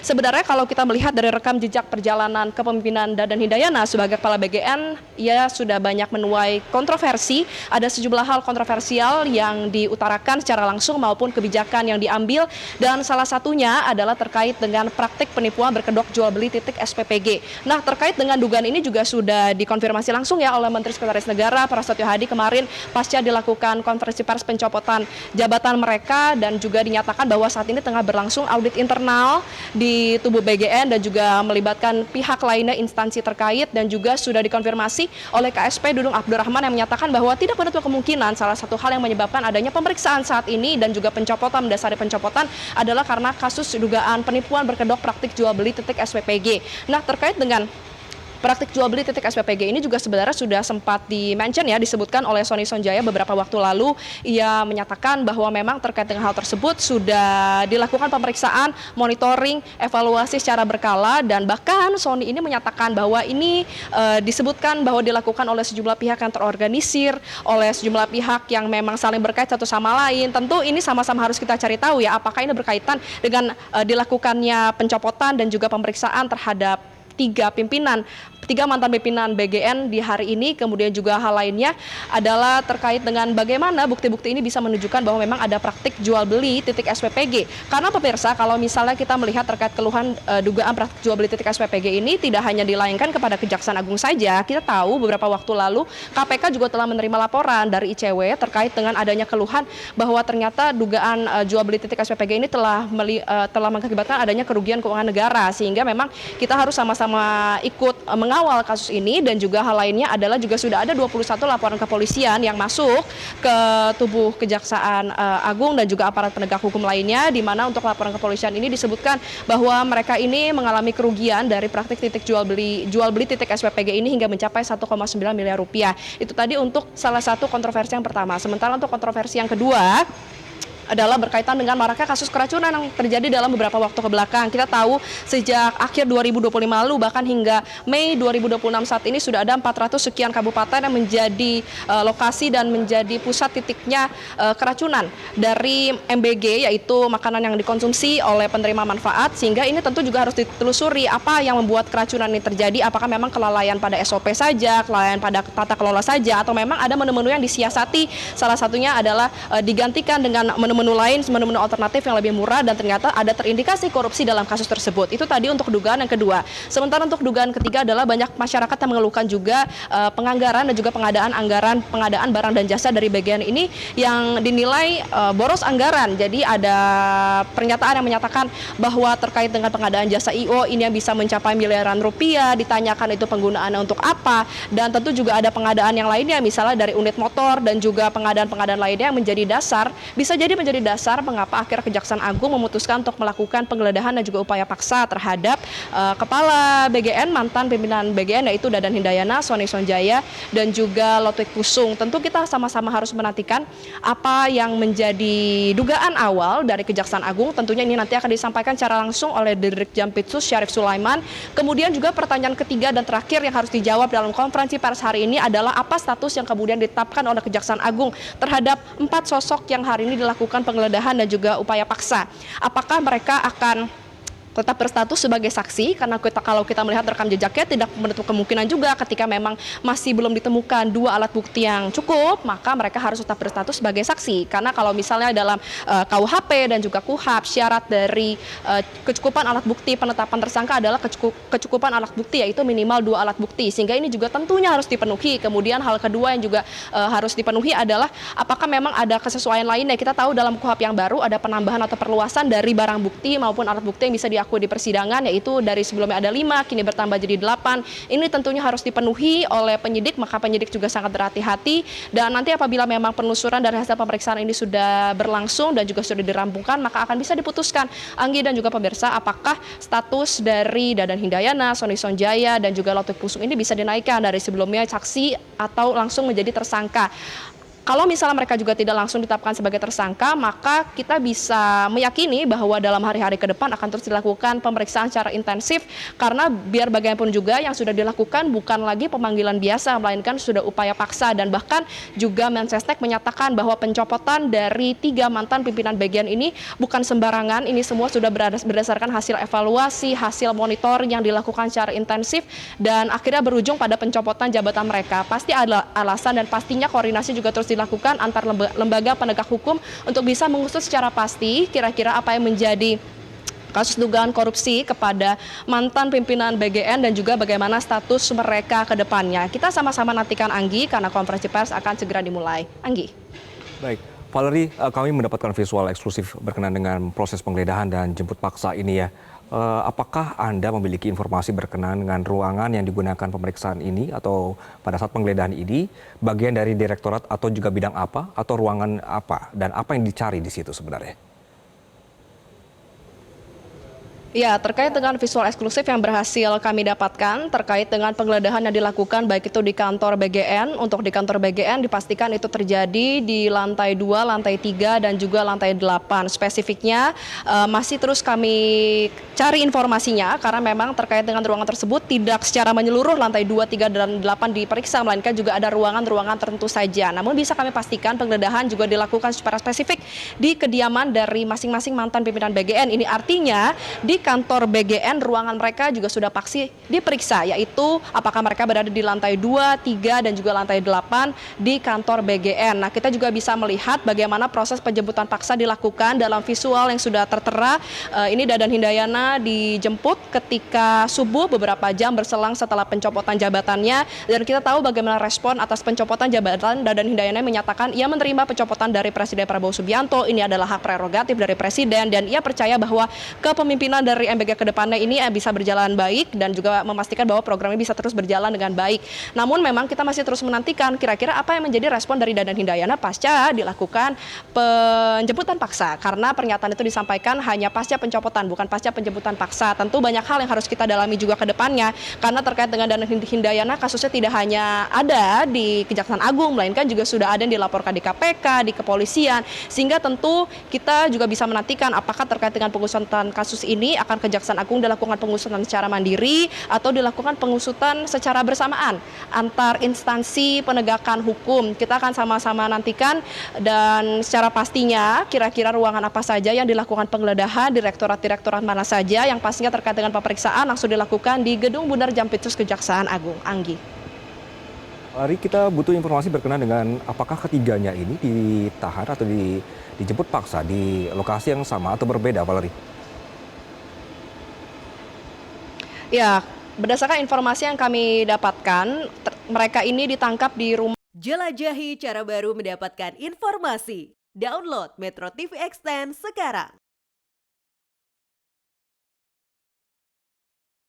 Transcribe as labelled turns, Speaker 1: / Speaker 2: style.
Speaker 1: Sebenarnya kalau kita melihat dari rekam jejak perjalanan kepemimpinan Dadan Hindayana sebagai Kepala BGN, ia sudah banyak menuai kontroversi. Ada sejumlah hal kontroversial yang diutarakan secara langsung maupun kebijakan yang diambil, dan salah satunya adalah terkait dengan praktik penipuan berkedok jual beli titik SPPG. Nah, terkait dengan dugaan ini juga sudah dikonfirmasi langsung ya oleh Menteri Sekretaris Negara Prasetyo Hadi kemarin pasca dilakukan konferensi pers pencopotan jabatan mereka, dan juga dinyatakan bahwa saat ini tengah berlangsung audit internal di tubuh BGN dan juga melibatkan pihak lainnya, instansi terkait, dan juga sudah dikonfirmasi oleh KSP Dudung Abdurrahman yang menyatakan bahwa tidak menutup kemungkinan salah satu hal yang menyebabkan adanya pemeriksaan saat ini dan juga pencopotan, mendasari pencopotan adalah karena kasus dugaan penipuan berkedok praktik jual beli titik SPPG. Nah, terkait dengan praktik jual beli titik SPPG ini juga sebenarnya sudah sempat di-mention ya, disebutkan oleh Sony Sonjaya beberapa waktu lalu. Ia menyatakan bahwa memang terkait dengan hal tersebut sudah dilakukan pemeriksaan, monitoring, evaluasi secara berkala, dan bahkan Sony ini menyatakan bahwa ini disebutkan bahwa dilakukan oleh sejumlah pihak yang terorganisir, oleh sejumlah pihak yang memang saling berkait satu sama lain. Tentu ini sama-sama harus kita cari tahu ya, apakah ini berkaitan dengan dilakukannya pencopotan dan juga pemeriksaan terhadap tiga mantan pimpinan BGN di hari ini. Kemudian juga hal lainnya adalah terkait dengan bagaimana bukti-bukti ini bisa menunjukkan bahwa memang ada praktik jual beli titik SPPG. Karena pemirsa, kalau misalnya kita melihat terkait keluhan dugaan praktik jual beli titik SPPG ini tidak hanya dilayangkan kepada Kejaksaan Agung saja. Kita tahu beberapa waktu lalu KPK juga telah menerima laporan dari ICW terkait dengan adanya keluhan bahwa ternyata dugaan jual beli titik SPPG ini telah mengakibatkan adanya kerugian keuangan negara, sehingga memang kita harus sama-sama ikut mengawal kasus ini. Dan juga hal lainnya adalah juga sudah ada 21 laporan kepolisian yang masuk ke tubuh Kejaksaan Agung dan juga aparat penegak hukum lainnya, di mana untuk laporan kepolisian ini disebutkan bahwa mereka ini mengalami kerugian dari praktik jual beli titik SPPG ini hingga mencapai 1,9 miliar rupiah. Itu tadi untuk salah satu kontroversi yang pertama. Sementara untuk kontroversi yang kedua adalah berkaitan dengan maraknya kasus keracunan yang terjadi dalam beberapa waktu kebelakang. Kita tahu sejak akhir 2025 lalu bahkan hingga Mei 2026 saat ini sudah ada 400 sekian kabupaten yang menjadi lokasi dan menjadi pusat titiknya keracunan dari MBG, yaitu makanan yang dikonsumsi oleh penerima manfaat, sehingga ini tentu juga harus ditelusuri apa yang membuat keracunan ini terjadi. Apakah memang kelalaian pada SOP saja, kelalaian pada tata kelola saja, atau memang ada menu-menu yang disiasati. Salah satunya adalah digantikan dengan menu-menu lain, menu-menu alternatif yang lebih murah, dan ternyata ada terindikasi korupsi dalam kasus tersebut. Itu tadi untuk dugaan yang kedua. Sementara untuk dugaan ketiga adalah banyak masyarakat yang mengeluhkan juga penganggaran dan juga pengadaan barang dan jasa dari BGN ini yang dinilai boros anggaran. Jadi ada pernyataan yang menyatakan bahwa terkait dengan pengadaan jasa IO ini yang bisa mencapai miliaran rupiah, ditanyakan itu penggunaannya untuk apa, dan tentu juga ada pengadaan yang lainnya, misalnya dari unit motor dan juga pengadaan-pengadaan lainnya yang menjadi dasar, bisa jadi menjadi dasar mengapa akhirnya Kejaksaan Agung memutuskan untuk melakukan penggeledahan dan juga upaya paksa terhadap Kepala BGN, mantan pimpinan BGN, yaitu Dadan Hindayana, Sony Sonjaya, dan juga Lotwik Pusung. Tentu kita sama-sama harus menantikan apa yang menjadi dugaan awal dari Kejaksaan Agung. Tentunya ini nanti akan disampaikan secara langsung oleh Dirjen Jampitsus Syarif Sulaiman. Kemudian juga pertanyaan ketiga dan terakhir yang harus dijawab dalam konferensi pers hari ini adalah apa status yang kemudian ditetapkan oleh Kejaksaan Agung terhadap 4 sosok yang hari ini dilakukan penggeledahan dan juga upaya paksa. Apakah mereka akan tetap berstatus sebagai saksi, karena kalau kita melihat rekam jejaknya tidak menutup kemungkinan juga ketika memang masih belum ditemukan 2 alat bukti yang cukup, maka mereka harus tetap berstatus sebagai saksi. Karena kalau misalnya dalam KUHP dan juga KUHAP, syarat dari kecukupan alat bukti penetapan tersangka adalah kecukupan alat bukti, yaitu minimal 2 alat bukti, sehingga ini juga tentunya harus dipenuhi. Kemudian hal kedua yang juga harus dipenuhi adalah apakah memang ada kesesuaian lainnya. Kita tahu dalam KUHAP yang baru ada penambahan atau perluasan dari barang bukti maupun alat bukti yang bisa diakui di persidangan, yaitu dari sebelumnya ada 5 kini bertambah jadi 8. Ini tentunya harus dipenuhi oleh penyidik, maka penyidik juga sangat berhati-hati. Dan nanti apabila memang penelusuran dari hasil pemeriksaan ini sudah berlangsung dan juga sudah dirampungkan, maka akan bisa diputuskan, Anggi dan juga pemirsa, apakah status dari Dadan Hindayana, Sony Sonjaya, dan juga Lotwik Pusung ini bisa dinaikkan dari sebelumnya saksi atau langsung menjadi tersangka. Kalau misalnya mereka juga tidak langsung ditetapkan sebagai tersangka, maka kita bisa meyakini bahwa dalam hari-hari ke depan akan terus dilakukan pemeriksaan secara intensif, karena biar bagaimanapun juga yang sudah dilakukan bukan lagi pemanggilan biasa, melainkan sudah upaya paksa. Dan bahkan juga Mensesnek menyatakan bahwa pencopotan dari 3 mantan pimpinan BGN ini bukan sembarangan, ini semua sudah berdasarkan hasil evaluasi, hasil monitor yang dilakukan secara intensif, dan akhirnya berujung pada pencopotan jabatan mereka. Pasti ada alasan dan pastinya koordinasi juga terus dilakukan antar lembaga penegak hukum untuk bisa mengusut secara pasti kira-kira apa yang menjadi kasus dugaan korupsi kepada mantan pimpinan BGN dan juga bagaimana status mereka ke depannya. Kita sama-sama nantikan, Anggi, karena konferensi pers akan segera dimulai. Anggi.
Speaker 2: Baik, Valerie, kami mendapatkan visual eksklusif berkenaan dengan proses penggeledahan dan jemput paksa ini ya. Apakah Anda memiliki informasi berkenaan dengan ruangan yang digunakan pemeriksaan ini atau pada saat penggeledahan ini, bagian dari direktorat atau juga bidang apa atau ruangan apa dan apa yang dicari di situ sebenarnya?
Speaker 1: Ya, terkait dengan visual eksklusif yang berhasil kami dapatkan terkait dengan penggeledahan yang dilakukan baik itu di kantor BGN. Untuk di kantor BGN dipastikan itu terjadi di lantai 2, lantai 3, dan juga lantai 8. Spesifiknya masih terus kami cari informasinya karena memang terkait dengan ruangan tersebut tidak secara menyeluruh lantai 2, 3, dan 8 diperiksa, melainkan juga ada ruangan-ruangan tertentu saja. Namun bisa kami pastikan penggeledahan juga dilakukan secara spesifik di kediaman dari masing-masing mantan pimpinan BGN. Ini artinya di kantor BGN ruangan mereka juga sudah pasti diperiksa, yaitu apakah mereka berada di lantai 2, 3, dan juga lantai 8 di kantor BGN. Nah, kita juga bisa melihat bagaimana proses penjemputan paksa dilakukan dalam visual yang sudah tertera. Ini Dadan Hindayana dijemput ketika subuh beberapa jam berselang setelah pencopotan jabatannya, dan kita tahu bagaimana respon atas pencopotan jabatan. Dadan Hindayana menyatakan ia menerima pencopotan dari Presiden Prabowo Subianto, ini adalah hak prerogatif dari Presiden, dan ia percaya bahwa kepemimpinan dari MBG ke depannya ini bisa berjalan baik dan juga memastikan bahwa program ini bisa terus berjalan dengan baik. Namun memang kita masih terus menantikan kira-kira apa yang menjadi respon dari Dadan Hindayana pasca dilakukan penjemputan paksa, karena pernyataan itu disampaikan hanya pasca pencopotan, bukan pasca penjemputan paksa. Tentu banyak hal yang harus kita dalami juga ke depannya, karena terkait dengan Dadan Hindayana kasusnya tidak hanya ada di Kejaksaan Agung, melainkan juga sudah ada yang dilaporkan di KPK, di kepolisian, sehingga tentu kita juga bisa menantikan apakah terkait dengan pengusutan kasus ini akan Kejaksaan Agung dilakukan pengusutan secara mandiri atau dilakukan pengusutan secara bersamaan antar instansi penegakan hukum. Kita akan sama-sama nantikan, dan secara pastinya kira-kira ruangan apa saja yang dilakukan penggeledahan, direktorat-direktorat mana saja yang pastinya terkait dengan pemeriksaan langsung dilakukan di Gedung Bundar Jampitsus Kejaksaan Agung. Anggi.
Speaker 2: Hari kita butuh informasi berkenaan dengan apakah ketiganya ini ditahan atau dijemput paksa di lokasi yang sama atau berbeda, Valerie?
Speaker 1: Ya, berdasarkan informasi yang kami dapatkan, mereka ini ditangkap di rumah.
Speaker 3: Jelajahi cara baru mendapatkan informasi. Download Metro TV Extend sekarang.